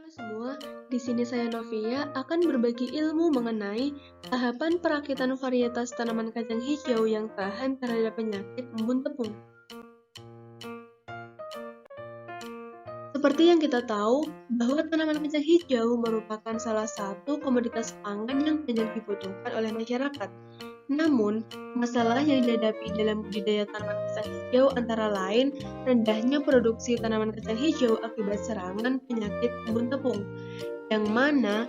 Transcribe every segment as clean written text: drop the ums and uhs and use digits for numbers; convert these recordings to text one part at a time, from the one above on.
Halo semua, di sini saya Novia akan berbagi ilmu mengenai tahapan perakitan varietas tanaman kacang hijau yang tahan terhadap penyakit embun tepung. Seperti yang kita tahu, bahwa tanaman kacang hijau merupakan salah satu komoditas pangan yang banyak dibutuhkan oleh masyarakat. Namun, masalah yang dihadapi dalam budidaya tanaman kacang hijau antara lain rendahnya produksi tanaman kacang hijau akibat serangan penyakit embun tepung, yang mana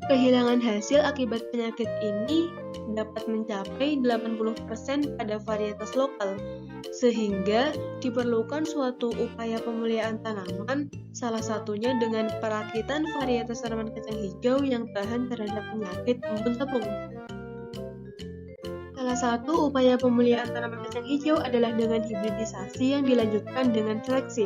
kehilangan hasil akibat penyakit ini dapat mencapai 80% pada varietas lokal, sehingga diperlukan suatu upaya pemulihan tanaman, salah satunya dengan perakitan varietas tanaman kacang hijau yang tahan terhadap penyakit embun tepung. Salah satu upaya pemulihan tanaman kacang hijau adalah dengan hibridisasi yang dilanjutkan dengan seleksi.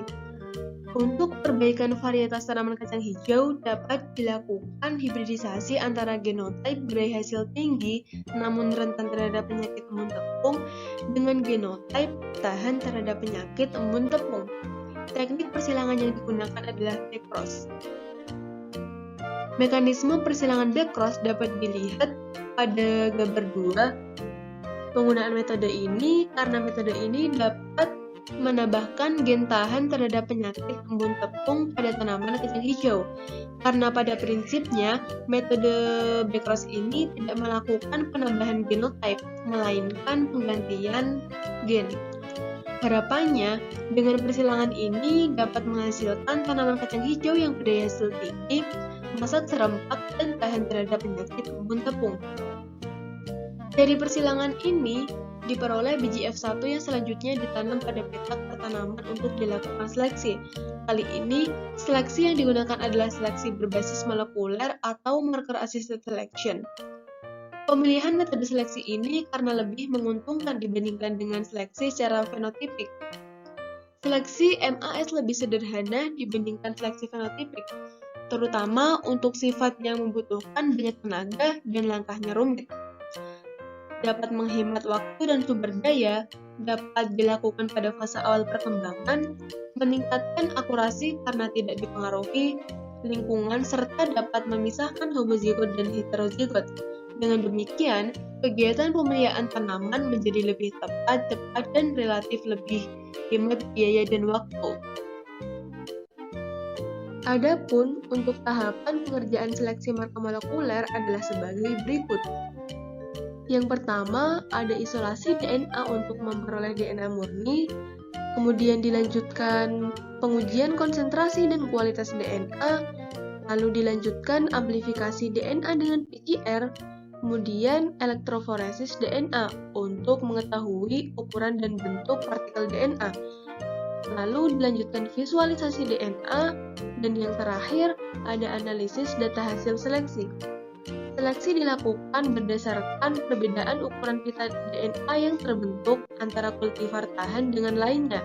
Untuk perbaikan varietas tanaman kacang hijau dapat dilakukan hibridisasi antara genotipe berai hasil tinggi namun rentan terhadap penyakit embun tepung dengan genotipe tahan terhadap penyakit embun tepung. Teknik persilangan yang digunakan adalah backcross. Mekanisme persilangan backcross dapat dilihat pada gambar 2. Penggunaan metode ini karena metode ini dapat menambahkan gen tahan terhadap penyakit embun tepung pada tanaman kacang hijau. Karena pada prinsipnya, metode backcross ini tidak melakukan penambahan genotype, melainkan penggantian gen. Harapannya, dengan persilangan ini dapat menghasilkan tanaman kacang hijau yang berdaya hasil tinggi, masak serempak, dan tahan terhadap penyakit embun tepung. Dari persilangan ini, diperoleh biji F1 yang selanjutnya ditanam pada petak pertanaman untuk dilakukan seleksi. Kali ini, seleksi yang digunakan adalah seleksi berbasis molekuler atau marker assisted selection. Pemilihan metode seleksi ini karena lebih menguntungkan dibandingkan dengan seleksi secara fenotipik. Seleksi MAS lebih sederhana dibandingkan seleksi fenotipik, terutama untuk sifat yang membutuhkan banyak tenaga dan langkahnya rumit. Dapat menghemat waktu dan sumber daya, dapat dilakukan pada fase awal perkembangan, meningkatkan akurasi karena tidak dipengaruhi lingkungan, serta dapat memisahkan homozigot dan heterozigot. Dengan demikian, kegiatan pemeliharaan tanaman menjadi lebih tepat, cepat, dan relatif lebih hemat biaya dan waktu. Adapun untuk tahapan pengerjaan seleksi marker molekuler adalah sebagai berikut. Yang pertama, ada isolasi DNA untuk memperoleh DNA murni, kemudian dilanjutkan pengujian konsentrasi dan kualitas DNA, lalu dilanjutkan amplifikasi DNA dengan PCR, kemudian elektroforesis DNA untuk mengetahui ukuran dan bentuk partikel DNA, lalu dilanjutkan visualisasi DNA, dan yang terakhir ada analisis data hasil seleksi. Seleksi dilakukan berdasarkan perbedaan ukuran pita DNA yang terbentuk antara kultivar tahan dengan lainnya.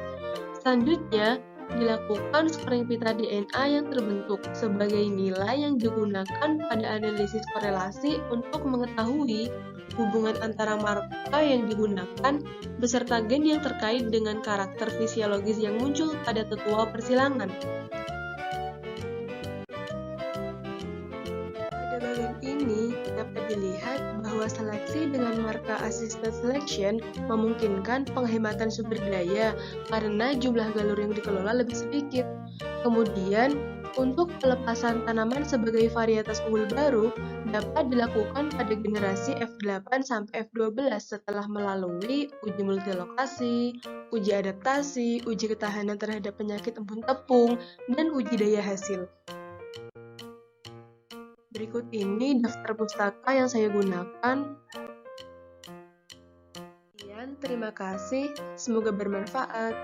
Selanjutnya, dilakukan scoring pita DNA yang terbentuk sebagai nilai yang digunakan pada analisis korelasi untuk mengetahui hubungan antara marker yang digunakan beserta gen yang terkait dengan karakter fisiologis yang muncul pada tetua persilangan. Bagian ini dapat dilihat bahwa seleksi dengan marker assisted selection memungkinkan penghematan sumber daya karena jumlah galur yang dikelola lebih sedikit. Kemudian, untuk pelepasan tanaman sebagai varietas unggul baru dapat dilakukan pada generasi F8 sampai F12 setelah melalui uji multilokasi, uji adaptasi, uji ketahanan terhadap penyakit embun tepung, dan uji daya hasil. Berikut ini daftar pustaka yang saya gunakan. Terima kasih, semoga bermanfaat.